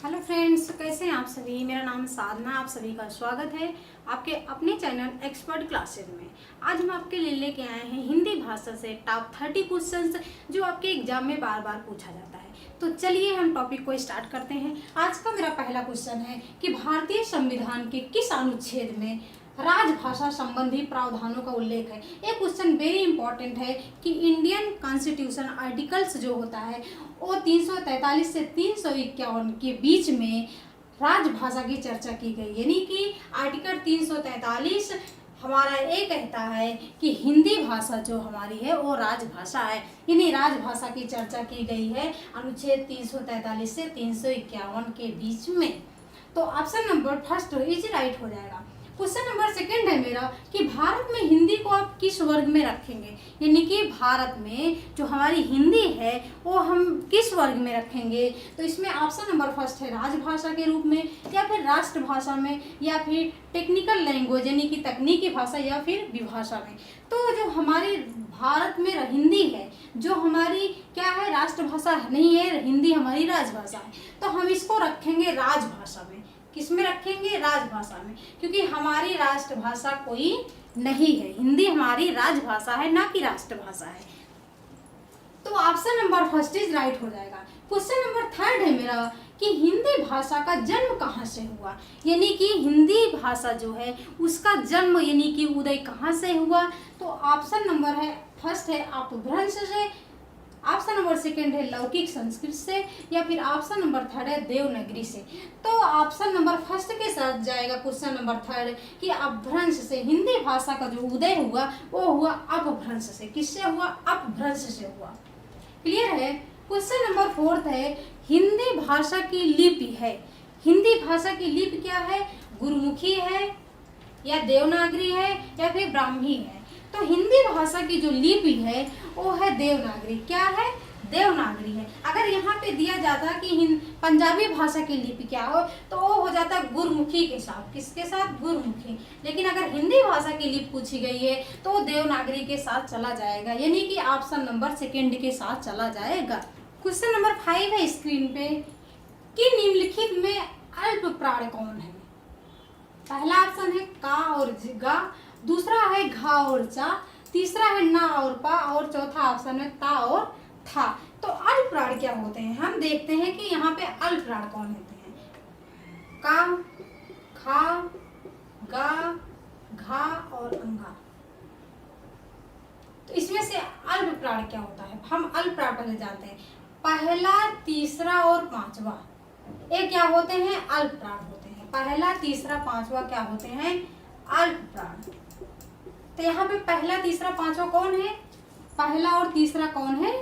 Hello friends, कैसे हैं आप सभी। मेरा नाम साधना, आप सभी का स्वागत है आपके अपने चैनल एक्सपर्ट क्लासेज में। आज हम आपके लिए लेके आए हैं हिंदी भाषा से टॉप 30 क्वेश्चंस जो आपके एग्जाम में बार बार पूछा जाता है। तो चलिए हम टॉपिक को स्टार्ट करते हैं। आज का मेरा पहला क्वेश्चन है कि भारतीय संविधान के किस अनुच्छेद में राजभाषा संबंधी प्रावधानों का उल्लेख है। ये क्वेश्चन वेरी इंपॉर्टेंट है कि इंडियन कॉन्स्टिट्यूशन आर्टिकल्स जो होता है वो 343 से 351 के बीच में राजभाषा की चर्चा की गई। यानी कि आर्टिकल 343 हमारा ये कहता है कि हिंदी भाषा जो हमारी है वो राजभाषा है, यानी राजभाषा की चर्चा की गई है अनुच्छेद 343 से 351 के बीच में। तो option number first is right हो जाएगा। क्वेश्चन नंबर सेकंड है मेरा कि भारत में हिंदी को आप किस वर्ग में रखेंगे, यानी कि भारत में जो हमारी हिंदी है वो हम किस वर्ग में रखेंगे। तो इसमें ऑप्शन नंबर फर्स्ट है राजभाषा के रूप में, या फिर राष्ट्रभाषा में, या फिर टेक्निकल लैंग्वेज यानी कि तकनीकी भाषा, या फिर विभाषा में। तो जो हमारी भारत में हिंदी है जो हमारी क्या है, राष्ट्रभाषा नहीं है, हिंदी हमारी राजभाषा है, तो हम इसको रखेंगे राजभाषा में। किस में रखेंगे? राजभाषा में, क्योंकि हमारी राष्ट्रभाषा कोई नहीं है, हिंदी हमारी राजभाषा है ना कि राष्ट्रभाषा है। तो option number first is right हो जाएगा। क्वेश्चन नंबर थर्ड है मेरा कि हिंदी भाषा का जन्म कहाँ से हुआ, यानी कि हिंदी भाषा जो है उसका जन्म यानी कि उदय कहाँ से हुआ। तो ऑप्शन नंबर है फर्स्ट है अपभ्रंश से, ऑप्शन नंबर सेकंड है लौकिक संस्कृत से, या फिर ऑप्शन नंबर थर्ड है देवनागरी से। तो ऑप्शन नंबर फर्स्ट के साथ जाएगा क्वेश्चन नंबर थर्ड कि अपभ्रंश से हिंदी भाषा का जो उदय हुआ वो हुआ अपभ्रंश से। किससे हुआ? अपभ्रंश से हुआ। क्लियर है। क्वेश्चन नंबर फोर्थ है हिंदी भाषा की लिपि है, हिंदी भाषा की लिपि क्या है? गुरुमुखी है, या देवनागरी है, या फिर ब्राह्मी है। तो हिंदी भाषा की जो लिपि है वो है देवनागरी। क्या है? देवनागरी है। अगर यहाँ पे दिया जाता कि पंजाबी भाषा की लिपि क्या हो तो वो हो जाता गुरमुखी के साथ। किसके साथ? गुरमुखी। लेकिन अगर हिंदी भाषा की लिपि पूछी गई है तो देवनागरी के साथ चला जाएगा, यानी कि ऑप्शन नंबर सेकेंड के साथ चला जाएगा। क्वेश्चन नंबर 5 है स्क्रीन पे कि निम्नलिखित में अल्प प्राण कौन है। पहला ऑप्शन है का और गा, दूसरा है घा और चा, तीसरा है ना और पा, और चौथा ऑप्शन है ता और था। तो अल्प प्राण क्या होते हैं हम देखते हैं कि यहाँ पे अल्प प्राण कौन होते हैं। का, खा, गा, घा और अंगा। तो इसमें से अल्प प्राण क्या होता है हम अल्प प्राण पहले जानते हैं। पहला, तीसरा और पांचवा ये क्या होते हैं? अल्प प्राण होते हैं। पहला, तीसरा, पांचवा क्या होते हैं? अल्प प्राण। तो यहाँ पे पहला, तीसरा, पांचवा कौन है? पहला और तीसरा कौन है?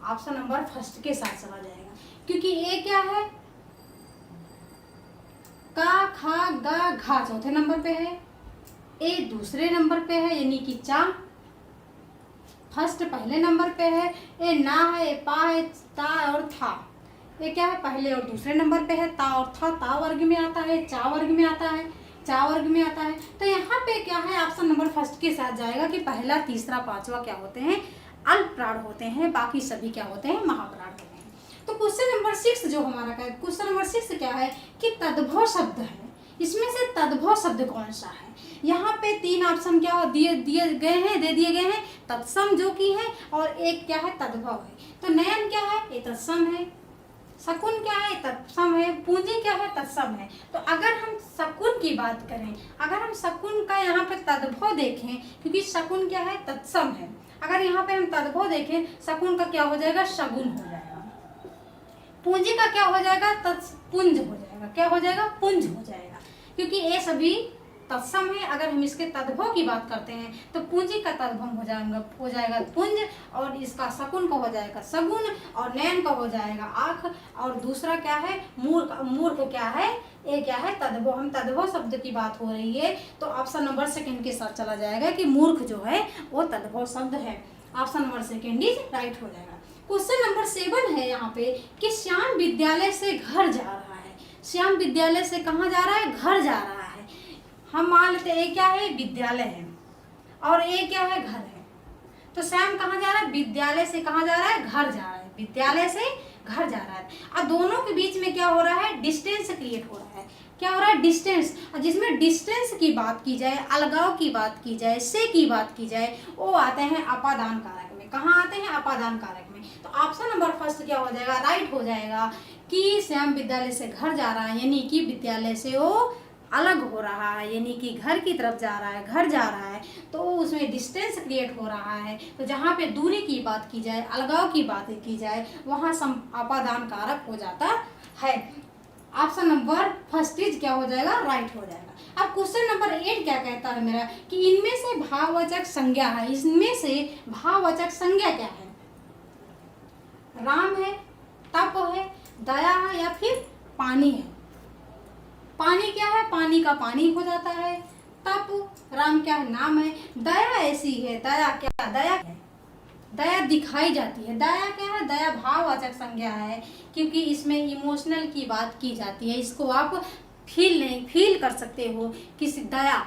ऑप्शन नंबर फर्स्ट के साथ चला जाएगा, क्योंकि ये क्या है? का, खा, गा, घा चौथे नंबर पे है, ए दूसरे नंबर पे है यानी कि चा फर्स्ट पहले नंबर पे है, ए ना है, ए पा है, ता और था ये क्या है? पहले और दूसरे नंबर पे है। ता और था ता वर्ग में आता है, चा वर्ग में आता है, चा वर्ग में आता है। तो यहाँ पे क्या है? ऑप्शन नंबर फर्स्ट के साथ जाएगा कि पहला, तीसरा, पांचवा क्या होते हैं? अल्प प्राण होते हैं, बाकी सभी क्या होते हैं? महाप्राण होते हैं। तो क्वेश्चन नंबर 6 जो हमारा का क्वेश्चन नंबर 6 क्या है कि तद्भव शब्द है, इसमें से तद्भव शब्द कौन सा है। यहाँ पे तीन ऑप्शन क्या दिए दिए गए हैं तत्सम जो कि है, और एक क्या है? तद्भव है। तो नयन क्या है? ये तत्सम है। शकुन क्या है? तत्सम है। पूंजी क्या है? तत्सम है। तो अगर हम शकुन की बात करें, अगर हम शकुन का यहाँ पे तद्भव देखें, क्योंकि शकुन क्या है? तत्सम है। अगर यहाँ पे हम तद्भव देखें, शकुन का क्या हो जाएगा? शगुन हो जाएगा। पूंजी का क्या हो जाएगा? पुंज हो जाएगा। क्या हो जाएगा? पुंज हो जाएगा, क्योंकि ये सभी तत्सम है। अगर हम इसके तद्भव की बात करते हैं तो पूंजी का तद्भव हो जाएगा पुंज, और इसका शकुन का हो जाएगा शगुन, और नयन का हो जाएगा आँख, और दूसरा क्या है? मूर्ख। मूर्ख क्या है? ये क्या है? तद्भव। हम तद्भव शब्द की बात हो रही है तो ऑप्शन नंबर सेकंड के साथ चला जाएगा कि मूर्ख जो है वो तद्भव शब्द है। Option number second is right हो जाएगा। क्वेश्चन नंबर 7 है यहाँ पे कि श्याम विद्यालय से घर जा रहा है। श्याम विद्यालय से कहाँ जा रहा है? घर जा रहा है। हम मान लेते हैं क्या है? विद्यालय है, और ये क्या है? घर है। तो श्याम कहाँ जा रहा है? विद्यालय से कहाँ जा रहा है? घर जा रहा है। विद्यालय से घर जा रहा है। अब दोनों के बीच में क्या हो रहा है, डिस्टेंस क्रिएट हो रहा है। क्या हो रहा है, डिस्टेंस। और जिसमें डिस्टेंस की बात की जाए, अलगाव की बात की जाए, से की बात की जाए, वो आते हैं अपादान कारक में। कहाँ आते हैं, अपादान कारक में। तो ऑप्शन नंबर फर्स्ट क्या हो जाएगा, राइट हो जाएगा कि श्याम विद्यालय से घर जा रहा है, यानी कि विद्यालय से वो अलग हो रहा है, यानी कि घर की तरफ जा रहा है, घर जा रहा है, तो उसमें डिस्टेंस क्रिएट हो रहा है। तो जहाँ पे दूरी की बात की जाए, अलगाव की बात की जाए, वहाँ अपादान कारक हो जाता है। ऑप्शन नंबर फर्स्ट इज क्या हो जाएगा, राइट हो जाएगा। अब क्वेश्चन नंबर 8 क्या कहता है मेरा, कि इनमें से भाववाचक संज्ञा है, इसमें से भाववाचक संज्ञा क्या है, राम है, तप है, दया है, या फिर पानी है। पानी क्या है, पानी का पानी हो जाता है। तप, राम क्या है, नाम है। दया ऐसी है, दया क्या, दया है, दया दिखाई जाती है। दया क्या है, दया भाववाचक संज्ञा है, क्योंकि इसमें इमोशनल की बात की जाती है। इसको आप फील कर सकते हो किसी दया।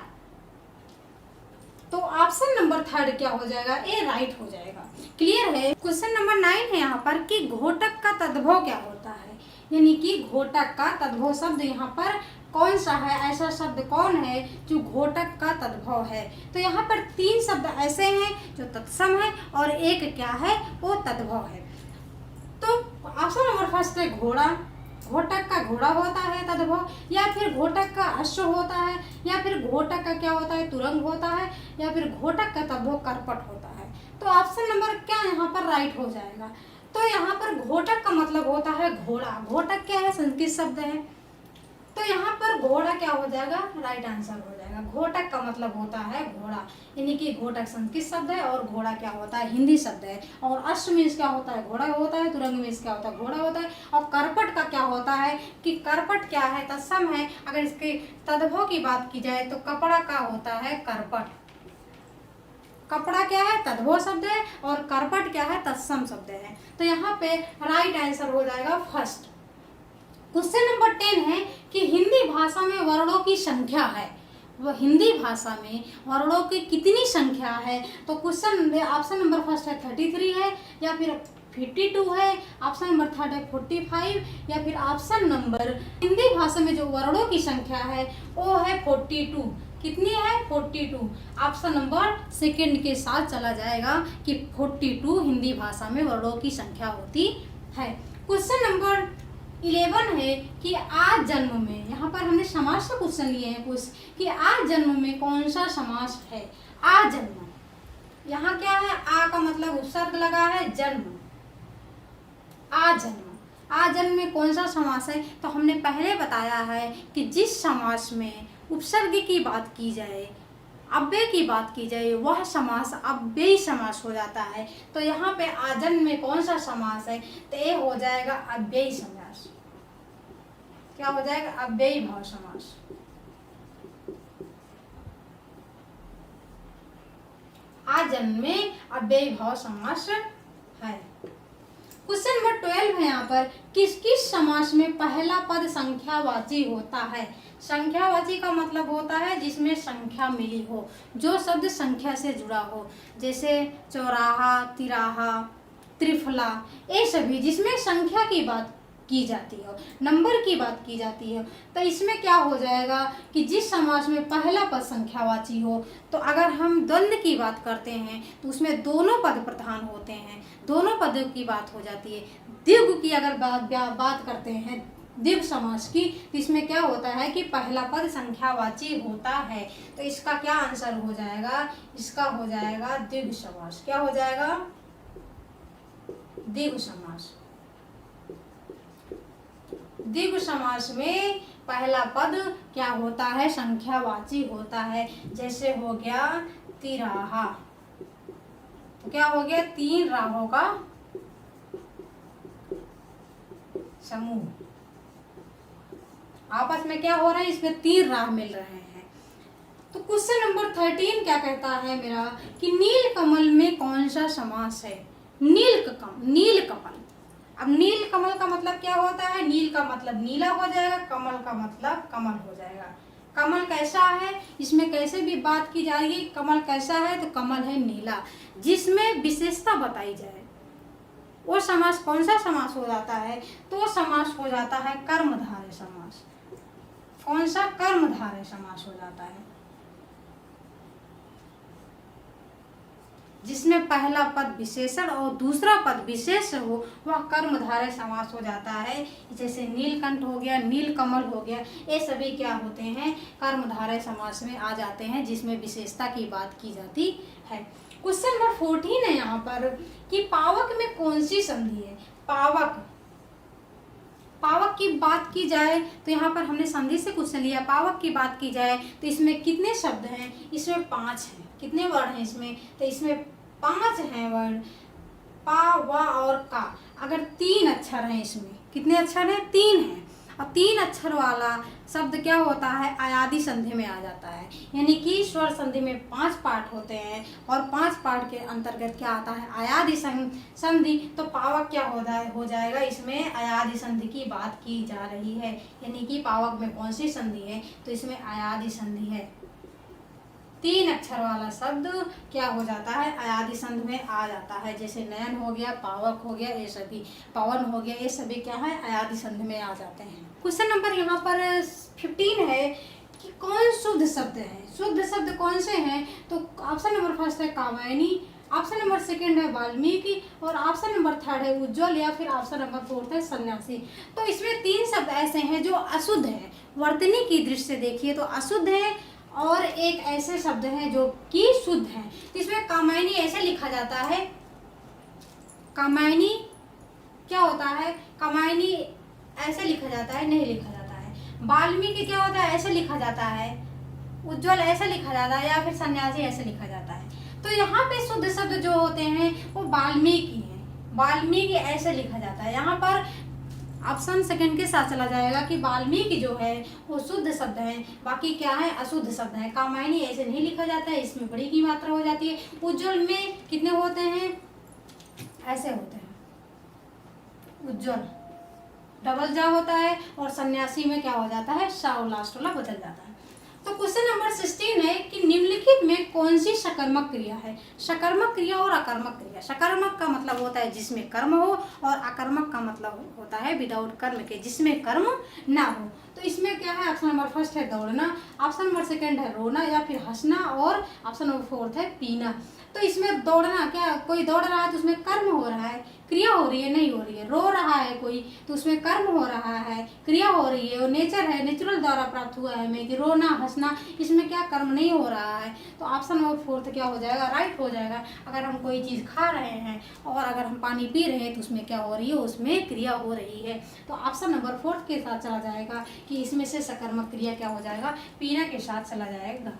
तो ऑप्शन नंबर थर्ड क्या हो जाएगा, ए राइट हो जाएगा। क्लियर है। क्वेश्चन नंबर 9 है यहाँ पर कि घोटक का तद्भव क्या होता है, यानी कि घोटक का तद्भव शब्द यहाँ पर कौन सा है, ऐसा शब्द कौन है जो घोटक का तद्भव है। तो यहाँ पर 3 शब्द ऐसे हैं जो तत्सम है और एक क्या है, वो तद्भव है। तो ऑप्शन नंबर फर्स्ट है घोड़ा, घोटक का घोड़ा होता है तद्भव, या फिर घोटक का अश्व होता है, या फिर घोटक का क्या होता है, तुरंग होता है, या फिर घोटक का तद्भव करपट होता है। तो ऑप्शन नंबर क्या यहाँ पर राइट हो जाएगा। तो यहाँ पर घोटक का मतलब होता है घोड़ा। घोटक क्या है, संस्कृत शब्द है, तो यहाँ पर घोड़ा क्या हो जाएगा, राइट आंसर हो जाएगा। घोटक का मतलब होता है घोड़ा, यानी कि घोटक संस्कृत शब्द है और घोड़ा क्या होता है, हिंदी शब्द है। और अश्व मीन्स क्या होता है, घोड़ा होता है। तुरंग मीन्स क्या होता है, घोड़ा होता है। और करपट का क्या होता है कि करपट क्या है, तत्सम है। अगर इसके तद्भव की बात की जाए तो कपड़ा का होता है करपट। कपड़ा क्या है, तद्भव शब्द है, और करपट क्या है, तत्सम शब्द है। तो यहाँ पे राइट आंसर हो जाएगा फर्स्ट। क्वेश्चन नंबर 10 है कि हिंदी भाषा में वर्णों की संख्या है, वह हिंदी भाषा में वर्णों की कितनी संख्या है। तो क्वेश्चन ऑप्शन नंबर फर्स्ट है 33 है, या फिर 52 है, ऑप्शन नंबर थर्ड है 45, या फिर ऑप्शन नंबर हिंदी भाषा में जो वर्णों की संख्या है वो है 42। कितनी है, 42। ऑप्शन नंबर सेकंड के साथ चला जाएगा कि 42 हिंदी भाषा में वर्णों की संख्या होती है। क्वेश्चन नंबर 11 है कि आज जन्म में, यहाँ पर हमने समास का क्वेश्चन लिए हैं कुछ, कि आज जन्म में कौन सा समास है। आज जन्म, यहाँ क्या है, आ का मतलब उपसर्ग लगा है, जन्म, आज जन्म। आज जन्म में कौन सा समास है, तो हमने पहले बताया है कि जिस समास में उपसर्ग की बात की जाए, अव्यय की बात की जाए, वह समास अव्ययी समास हो जाता है। तो यहाँ पे आजन्म में कौन सा समास है, तो ये हो जाएगा अव्ययी समास। क्या हो जाएगा, अव्ययी भाव समास। आजन्म में अव्ययी भाव समास है। क्वेश्चन नंबर 12 है यहाँ पर, किस किस समास में पहला पद संख्यावाची होता है। संख्यावाची का मतलब होता है जिसमें संख्या मिली हो, जो शब्द संख्या से जुड़ा हो, जैसे चौराहा, तिराहा, त्रिफला, ये सभी जिसमें संख्या की बात की जाती हो, नंबर की बात की जाती है। तो इसमें क्या हो जाएगा कि जिस समास में पहला पद संख्यावाची हो, तो अगर हम द्वंद्व की बात करते हैं तो उसमें दोनों पद प्रधान होते हैं, दोनों पदों की बात हो जाती है। द्विगु की अगर बात करते हैं, द्विगु समास की, तो इसमें क्या होता है कि पहला पद संख्यावाची होता है। तो इसका क्या आंसर हो जाएगा, इसका हो जाएगा द्विगु समास। क्या हो जाएगा, द्विगु समास। द्विगु समास में पहला पद क्या होता है, संख्यावाची होता है। जैसे हो गया तिराहा, तो क्या हो गया, 3 राहों का समूह। आपस में क्या हो रहा है, इसमें 3 राह मिल रहे हैं। तो क्वेश्चन नंबर 13 क्या कहता है मेरा, कि नील कमल में कौन सा समास है। नील कमल। अब नील कमल का मतलब क्या होता है, नील का मतलब नीला हो जाएगा, कमल का मतलब कमल हो जाएगा। कमल कैसा है, इसमें कैसे भी बात की जाएगी, कमल कैसा है, तो कमल है नीला। जिसमें विशेषता बताई जाए वो समास कौन सा समास हो जाता है? तो समास हो जाता है कर्मधारय समास। कौन सा? कर्मधारय समास हो जाता है, जिसमें पहला पद विशेषण और दूसरा पद विशेष हो, वह कर्मधारय समास हो जाता है। जैसे नीलकंठ हो गया, नीलकमल हो गया, ये सभी क्या होते हैं? कर्मधारय समास में आ जाते हैं, जिसमें विशेषता की बात की जाती है। क्वेश्चन नंबर 14 है यहाँ पर कि पावक में कौन सी संधि है? पावक, पावक की बात की जाए तो यहाँ पर हमने संधि से क्वेश्चन लिया। पावक की बात की जाए तो इसमें कितने शब्द हैं? इसमें 5 हैं। कितने वर्ण हैं इसमें? तो इसमें 5 हैं वर्ण, पा, वा और का। अगर 3 अक्षर हैं इसमें, कितने अक्षर हैं? 3 हैं। और 3 अक्षर वाला शब्द क्या होता है? अयादि संधि में आ जाता है। यानी कि स्वर संधि में 5 पार्ट होते हैं और 5 पार्ट के अंतर्गत क्या आता है? अयादि संधि। तो पावक क्या हो जाएगा? इसमें अयादि संधि की बात की जा रही है। यानी कि पावक में कौन सी संधि है? तो इसमें अयादि संधि है। 3 अक्षर वाला शब्द क्या हो जाता है? अयादि संधि में आ जाता है। जैसे नयन हो गया, पावक हो गया, ये सभी, पवन हो गया, ये सभी क्या है? अयादि संधि में आ जाते हैं। क्वेश्चन नंबर यहाँ पर 15 है कि कौन शुद्ध शब्द है? शुद्ध शब्द कौन से हैं? तो ऑप्शन नंबर फर्स्ट है कामायनी, ऑप्शन नंबर सेकंड है वाल्मीकि और ऑप्शन नंबर थर्ड है उज्ज्वल या फिर ऑप्शन नंबर फोर्थ है सन्यासी। तो इसमें 3 शब्द ऐसे हैं जो अशुद्ध हैं। वर्तनी की दृष्टि से देखिए तो अशुद्ध है और एक ऐसे शब्द हैं जो कि शुद्ध हैं। तो इसमें कामायनी ऐसे लिखा जाता है, कामायनी क्या होता है? कामायनी ऐसे लिखा जाता है, नहीं लिखा जाता है। वाल्मीकि क्या होता है? ऐसे लिखा जाता है। उज्ज्वल ऐसे लिखा जाता है या फिर सन्यासी ऐसे लिखा जाता है। तो यहाँ पे शुद्ध शब्द जो होते हैं वो वाल्मीकि हैं। वाल्मीकि ऐसे लिखा जाता है। यहाँ पर ऑप्शन सेकंड के साथ चला जाएगा कि वाल्मीकि जो है वो शुद्ध शब्द है, बाकी क्या है? अशुद्ध शब्द है। कामायनी ऐसे नहीं लिखा जाता है, इसमें बड़ी की मात्रा हो जाती है। उज्ज्वल में कितने होते हैं? ऐसे होते हैं। उज्ज्वल डबल जा होता है और सन्यासी में क्या हो जाता है? सा और लास्ट वाला बदल जाता है। तो क्वेश्चन नंबर 16 है कि निम्नलिखित में कौन सी सकर्मक क्रिया है? सकर्मक क्रिया और अकर्मक क्रिया। सकर्मक का मतलब होता है जिसमें कर्म हो और अकर्मक का मतलब होता है विदाउट कर्म के, जिसमें कर्म ना हो। तो इसमें क्या है? ऑप्शन नंबर फर्स्ट है दौड़ना, ऑप्शन नंबर सेकंड है रोना या फिर हंसना और ऑप्शन नंबर फोर्थ है पीना। तो इसमें दौड़ना, क्या कोई दौड़ रहा है तो उसमें कर्म हो रहा है, क्रिया हो रही है नहीं हो रही है। रो रहा है कोई तो उसमें कर्म हो रहा है, क्रिया हो रही है। और नेचर है, नेचुरल द्वारा प्राप्त हुआ है हमें कि रोना हंसना, इसमें क्या कर्म नहीं हो रहा है। तो ऑप्शन नंबर फोर्थ क्या हो जाएगा? राइट हो जाएगा। अगर हम कोई चीज़ खा रहे हैं और अगर हम पानी पी रहे हैं तो उसमें क्या हो रही है? उसमें क्रिया हो रही है। तो ऑप्शन नंबर फोर्थ के साथ चला जाएगा कि इसमें से सकर्मक क्रिया क्या हो जाएगा? पीना के साथ चला जाएगा।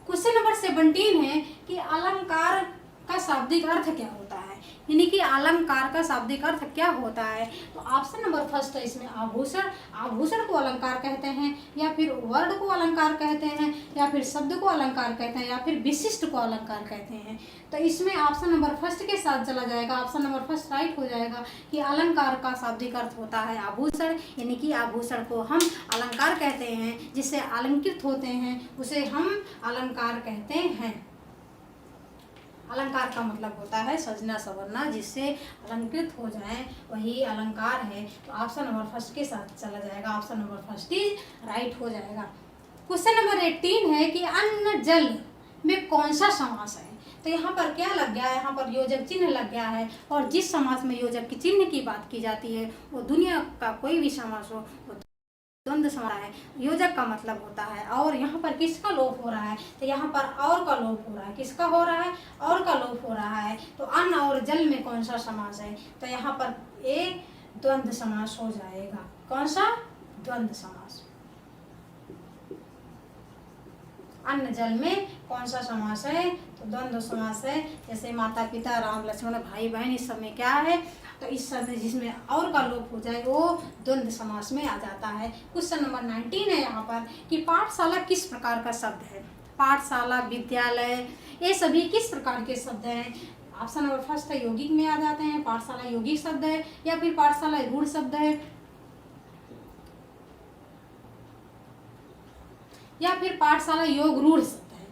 क्वेश्चन नंबर 17 है कि अलंकार का शाब्दिक अर्थ क्या होता है? यानी कि अलंकार का शाब्दिक अर्थ क्या होता है? तो ऑप्शन नंबर फर्स्ट है इसमें आभूषण। आभूषण को अलंकार कहते हैं या फिर वर्ण को अलंकार कहते हैं या फिर शब्द को अलंकार कहते हैं या फिर विशिष्ट को अलंकार कहते हैं। तो इसमें ऑप्शन नंबर फर्स्ट के साथ चला जाएगा। ऑप्शन नंबर फर्स्ट राइट हो जाएगा कि अलंकार का शाब्दिक अर्थ होता है आभूषण। यानी कि आभूषण को हम अलंकार कहते हैं, जिससे अलंकृत होते हैं उसे हम अलंकार कहते हैं। अलंकार का मतलब होता है सजना संवरना, जिससे अलंकृत हो जाए वही अलंकार है। तो ऑप्शन नंबर फर्स्ट के साथ चला जाएगा। Option number first is right हो जाएगा। क्वेश्चन नंबर 18 है कि अन्न जल में कौन सा समास है? तो यहाँ पर क्या लग गया है? यहाँ पर योजक चिन्ह लग गया है और जिस समास में योजक की चिन्ह की बात की जाती है वो दुनिया का कोई भी समास हो वो द्वंद्व समास है। योजक का मतलब होता है और यहाँ पर किसका लोप हो रहा है? तो यहाँ पर और का लोप हो रहा है। किसका हो रहा है? और का लोप हो रहा है। तो अन्न और जल में कौन सा समास है? तो यहाँ पर ए द्वंद्व समास हो जाएगा। कौन सा? द्वंद्व समास। अन्न जल में कौन सा समास है? तो द्वंद्व समास है। जैसे माता पिता राम लक्ष्मण भाई बहन, इस समय क्या है? तो इस समय जिसमें और का लोप हो जाए वो द्वंद्व समास में आ जाता है। क्वेश्चन नंबर 19 है यहाँ पर कि पाठशाला किस प्रकार का शब्द है? पाठशाला, विद्यालय, ये सभी किस प्रकार के शब्द हैं? ऑप्शन नंबर फर्स्ट है यौगिक में आ जाते हैं। पाठशाला यौगिक शब्द है या फिर पाठशाला रूढ़ शब्द है या फिर पाठशाला योग रूढ़ शब्द है।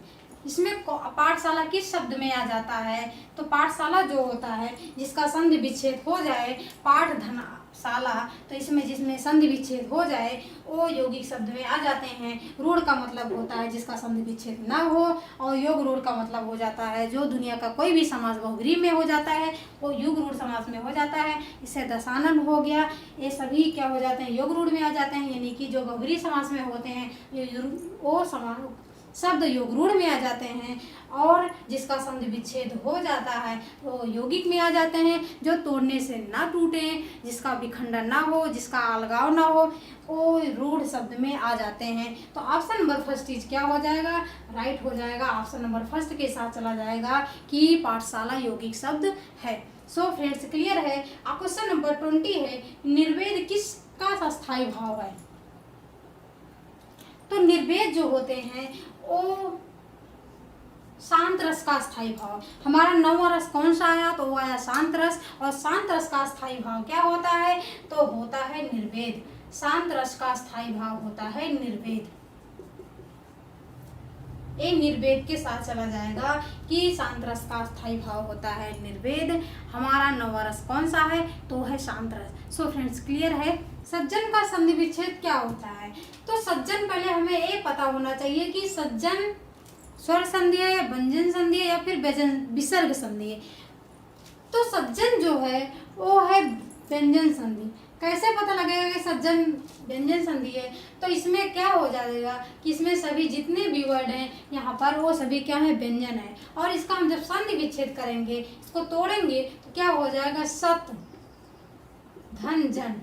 इसमें पाठशाला किस शब्द में आ जाता है? तो पाठशाला जो होता है जिसका संधि विच्छेद हो जाए, पाठ धन शाला, तो इसमें जिसमें संधि विच्छेद हो जाए वो यौगिक शब्द में आ जाते हैं। रूढ़ का मतलब होता है जिसका संधि विच्छेद ना हो, और योग रूढ़ का मतलब हो जाता है जो दुनिया का कोई भी समास बहुव्रीहि में हो जाता है वो युग रूढ़ समास में हो जाता है। इससे दशानन हो गया, ये सभी क्या हो जाते हैं? योग रूढ़ में आ जाते हैं, यानी कि जो बहुव्रीहि समास में होते हैं वो शब्द योग रूढ़ में आ जाते हैं। और जिसका संधि विच्छेद हो जाता है वो यौगिक में आ जाते हैं। जो तोड़ने से ना टूटे, जिसका विखंडन ना हो, जिसका अलगाव ना हो, वो रूढ़ शब्द में आ जाते हैं। तो ऑप्शन नंबर फर्स्ट इज क्या हो जाएगा? राइट हो जाएगा। ऑप्शन नंबर फर्स्ट के साथ चला जाएगा कि पाठशाला यौगिक शब्द है। सो फ्रेंड्स, क्लियर है? क्वेश्चन नंबर 20 है, निर्वेद किसका स्थायी भाव है? तो निर्वेद जो होते हैं वो शांत रस का स्थायी भाव। हमारा 9वां रस कौन सा आया? तो वो आया शांत रस। और शांत रस का स्थायी भाव क्या होता है? तो होता है निर्वेद। शांत रस का स्थायी भाव होता है निर्वेद। ये निर्वेद के साथ चला जाएगा कि शांत रस का स्थायी भाव होता है निर्वेद। हमारा 9वां रस कौन सा है? तो है शांत रस। सो फ्रेंड्स, क्लियर है? सज्जन का संधि विच्छेद क्या होता है? तो सज्जन, पहले हमें ये पता होना चाहिए कि सज्जन स्वर संधि है या व्यंजन संधि है या फिर विसर्ग संधि है। तो सज्जन जो है वो है व्यंजन संधि। कैसे पता लगेगा कि सज्जन व्यंजन संधि है? तो इसमें क्या हो जाएगा कि इसमें सभी जितने भी वर्ड हैं यहाँ पर वो सभी क्या है? व्यंजन है। और इसका हम जब संधि विच्छेद करेंगे, इसको तोड़ेंगे, तो क्या हो जाएगा? सत धन जन।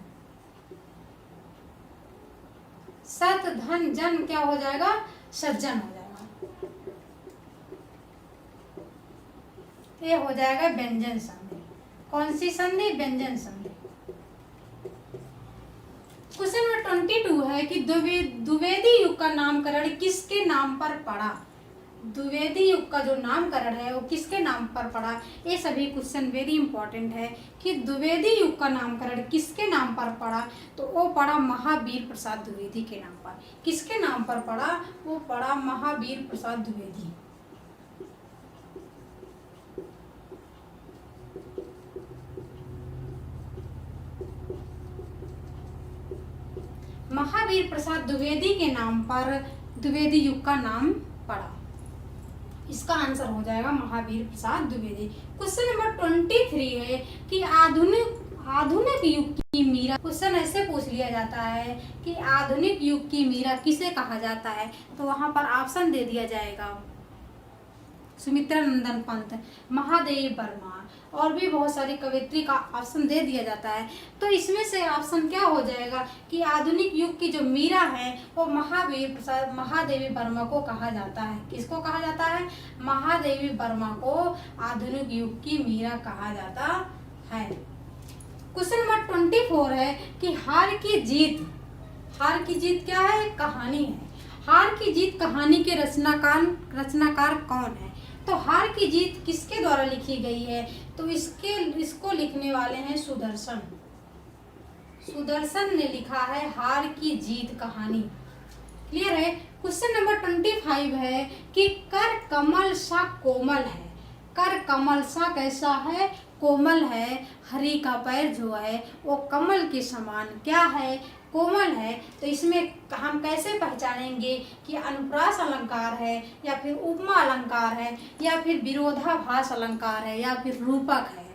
सत धन जन क्या हो जाएगा? सज्जन हो जाएगा। ये हो जाएगा व्यंजन संधि। कौन सी संधि? व्यंजन संधि। क्वेश्चन नंबर 22 है कि द्विवेदी युग का नामकरण किसके नाम पर पड़ा? द्विवेदी युग का जो नामकरण है वो किसके नाम पर पड़ा? ये सभी क्वेश्चन वेरी इंपॉर्टेंट है कि द्विवेदी युग का नामकरण किसके नाम पर पड़ा? तो वो पड़ा महावीर प्रसाद द्विवेदी के नाम पर। किसके नाम पर पड़ा? वो पड़ा महावीर प्रसाद द्विवेदी। महावीर प्रसाद द्विवेदी के नाम पर द्विवेदी युग का नाम पड़ा। इसका आंसर हो जाएगा महावीर प्रसाद द्विवेदी। क्वेश्चन नंबर 23 है कि आधुनिक युग की मीरा। क्वेश्चन ऐसे पूछ लिया जाता है कि आधुनिक युग की मीरा किसे कहा जाता है? तो वहां पर ऑप्शन दे दिया जाएगा, सुमित्रा नंदन पंत, महादेवी वर्मा, और भी बहुत सारी कवियत्री का ऑप्शन दे दिया जाता है। तो इसमें से ऑप्शन क्या हो जाएगा कि आधुनिक युग की जो मीरा है वो महावीर प्रसाद महादेवी वर्मा को कहा जाता है। किसको कहा जाता है? महादेवी वर्मा को आधुनिक युग की मीरा कहा जाता है। क्वेश्चन नंबर 24 है कि हार की जीत क्या है? कहानी है। हार की जीत कहानी के रचनाकार कौन है? तो हार की जीत किसके द्वारा लिखी गई है? तो इसको लिखने वाले हैं सुदर्शन। सुदर्शन ने लिखा है हार की जीत कहानी। क्लियर है? क्वेश्चन नंबर 25 है कि कर कमल सा कोमल है। कर कमल सा कैसा है? कोमल है। हरि का पैर जो है वो कमल के समान क्या है? कोमल है। तो इसमें हम कैसे पहचानेंगे कि अनुप्रास अलंकार है या फिर उपमा अलंकार है या फिर विरोधाभास अलंकार है या फिर रूपक है?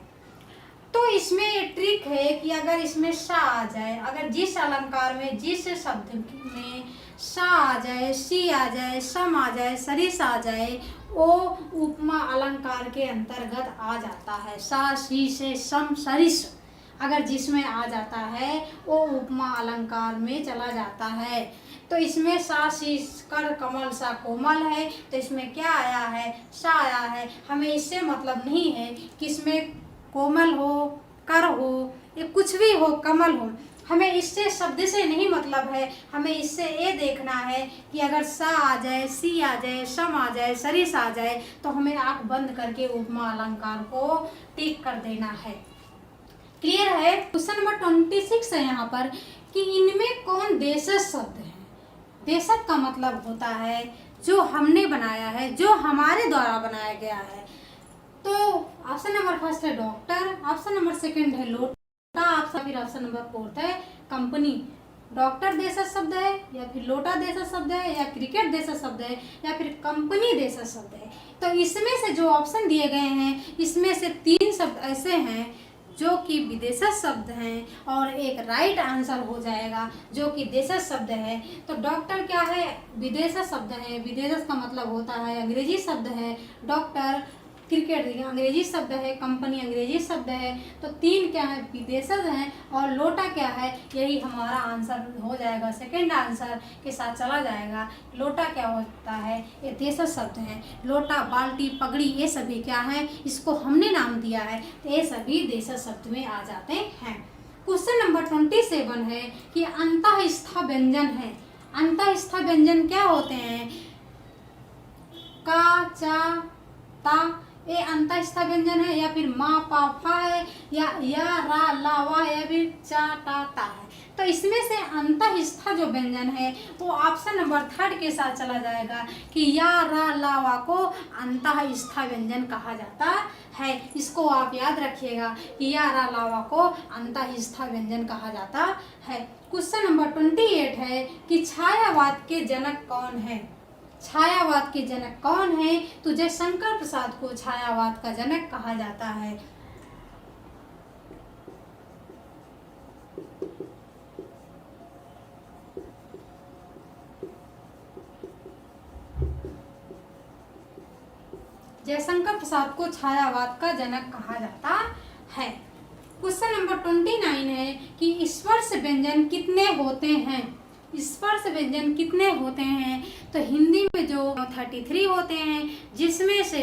तो इसमें ये ट्रिक है कि अगर इसमें सा आ जाए, अगर जिस अलंकार में जिस शब्द में सा आ जाए, सी आ जाए, सम आ जाए, सरिस आ जाए, वो उपमा अलंकार के अंतर्गत आ जाता है। सा सी से सम सरिस अगर जिसमें आ जाता है वो उपमा अलंकार में चला जाता है। तो इसमें सा सी कर कमल सा कोमल है, तो इसमें क्या आया है? सा आया है। हमें इससे मतलब नहीं है कि इसमें कोमल हो, कर हो, ये कुछ भी हो, कमल हो, हमें इससे शब्द से नहीं मतलब है। हमें इससे ये देखना है कि अगर सा आ जाए, सी आ जाए, सम आ जाए, सरिस आ जाए, तो हमें आंख बंद करके उपमा अलंकार को टिक कर देना है। क्लियर है? क्वेश्चन नंबर 26 है यहाँ पर कि इनमें कौन देशज शब्द है? देशज का मतलब होता है जो हमने बनाया है, जो हमारे द्वारा बनाया गया है। तो ऑप्शन नंबर फर्स्ट है डॉक्टर, ऑप्शन नंबर सेकंड है लोटा, फिर ऑप्शन नंबर फोर्थ है कंपनी। डॉक्टर देशज शब्द है, या फिर लोटा देशज शब्द है, या क्रिकेट देशज शब्द है, या फिर कंपनी देशज शब्द है। तो इसमें से जो ऑप्शन दिए गए हैं, इसमें से 3 शब्द ऐसे हैं जो कि विदेशज शब्द हैं, और एक राइट आंसर हो जाएगा जो कि देशज शब्द है। तो डॉक्टर क्या है? विदेशज शब्द है। विदेशज का मतलब होता है अंग्रेजी शब्द है डॉक्टर। क्रिकेट अंग्रेजी शब्द है, कंपनी अंग्रेजी शब्द है। तो 3 क्या है? विदेशज हैं। और लोटा क्या है? यही हमारा आंसर हो जाएगा, सेकंड आंसर के साथ चला जाएगा। लोटा क्या होता है? ये देशज शब्द हैं। लोटा, बाल्टी, पगड़ी, ये सभी क्या है? इसको हमने नाम दिया है, तो ये सभी देशज शब्द में आ जाते हैं। क्वेश्चन नंबर 27 है कि अंतःस्थ व्यंजन है। अंतःस्थ व्यंजन क्या होते हैं? का, चा, ता, ये अंतःस्थ व्यंजन है, या फिर मा, पा, फा है, या रा, ला, वा, या फिर चा, टा, ता है। तो इसमें से अंतःस्थ जो व्यंजन है वो ऑप्शन नंबर 3 के साथ चला जाएगा कि या, रा, ला, वा को अंतःस्थ व्यंजन कहा जाता है। इसको आप याद रखिएगा कि या, रा, ला, वा को अंतःस्थ व्यंजन कहा जाता है। क्वेश्चन नंबर 28 है कि छायावाद के जनक कौन है? छायावाद के जनक कौन है? तो जयशंकर प्रसाद को छायावाद का जनक कहा जाता है। जयशंकर प्रसाद को छायावाद का जनक कहा जाता है। क्वेश्चन नंबर 29 है कि स्पर्श व्यंजन कितने होते हैं? स्पर्श व्यंजन कितने होते हैं? तो हिंदी में जो 33 होते हैं, जिसमें से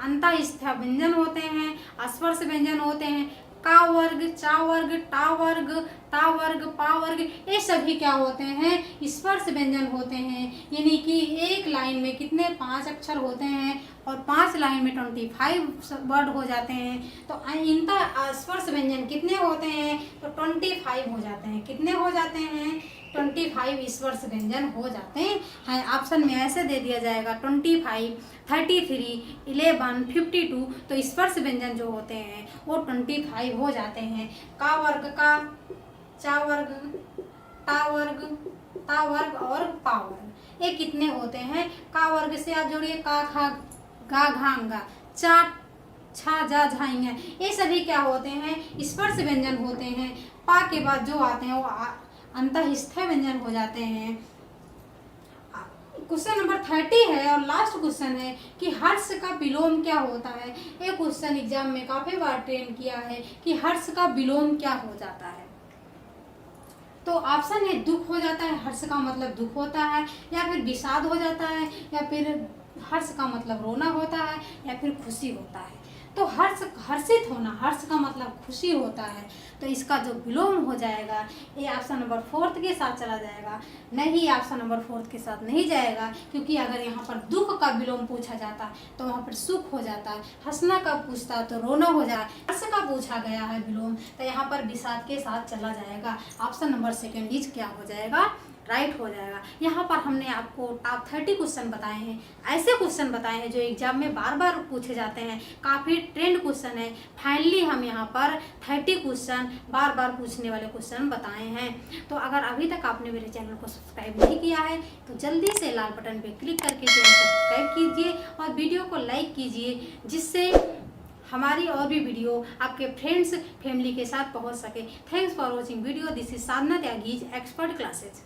अंतःस्थ व्यंजन होते हैं, स्पर्श व्यंजन होते हैं, का वर्ग, चा वर्ग, टा वर्ग, ता वर्ग, पा वर्ग, ये सभी क्या होते हैं? स्पर्श व्यंजन होते हैं। यानी कि एक लाइन में कितने 5 अक्षर होते हैं, और 5 लाइन में 25 वर्ड हो जाते हैं। तो इनका स्पर्श व्यंजन कितने होते हैं? तो 25 हो जाते हैं। कितने हो जाते हैं? 25 स्पर्श व्यंजन हो जाते हैं। ऑप्शन में ऐसे दे दिया जाएगा 25, 33, 11, 52। तो स्पर्श व्यंजन जो होते हैं वो 25 हो जाते हैं। का वर्ग, का, चा वर्ग, टा वर्ग, ता वर्ग और पा वर्ग, ये कितने होते हैं? का वर्ग से आप जोड़िए का, खा, गा, घांगा, चा, छा, जा, झाएंगे, ये सभी क्या होते हैं? स्पर्श व्यंजन होते हैं। पा के बाद जो आते हैं वो अंतःस्थ व्यंजन हो जाते हैं। क्वेश्चन नंबर 30 है और लास्ट क्वेश्चन है कि हर्ष का विलोम क्या होता है? ये क्वेश्चन एग्जाम में काफी बार ट्रेन किया है कि हर्ष का विलोम क्या हो जाता है। तो ऑप्शन है दुख हो जाता है, हर्ष का मतलब दुख होता है, या फिर विषाद हो जाता है, या फिर हर्ष का मतलब रोना होता है, या फिर खुशी होता है। तो हर्षित होना, हर्ष का मतलब खुशी होता है। तो इसका जो विलोम हो जाएगा ये ऑप्शन नंबर 4 के साथ चला जाएगा, नहीं ऑप्शन नंबर 4 के साथ नहीं जाएगा, क्योंकि अगर यहाँ पर दुख का विलोम पूछा जाता तो वहाँ पर सुख हो जाता है। हंसना का पूछता तो रोना हो जाए। हर्ष का पूछा गया है विलोम, तो यहाँ पर विषाद के साथ चला जाएगा। ऑप्शन नंबर 2 क्या हो जाएगा? राइट हो जाएगा। यहाँ पर हमने आपको टॉप 30 क्वेश्चन बताए हैं, ऐसे क्वेश्चन बताए हैं जो एग्जाम में बार बार पूछे जाते हैं, काफ़ी ट्रेंड क्वेश्चन है। फाइनली हम यहाँ पर 30 क्वेश्चन बार बार पूछने वाले क्वेश्चन बताए हैं। तो अगर अभी तक आपने मेरे चैनल को सब्सक्राइब नहीं किया है तो जल्दी से लाल बटन पर क्लिक करके चैनल को सब्सक्राइब कीजिए और वीडियो को लाइक कीजिए, जिससे हमारी और भी वीडियो आपके फ्रेंड्स फैमिली के साथ पहुंच सके। Thanks for watching video. This is Sadhana Tyagi's, expert classes.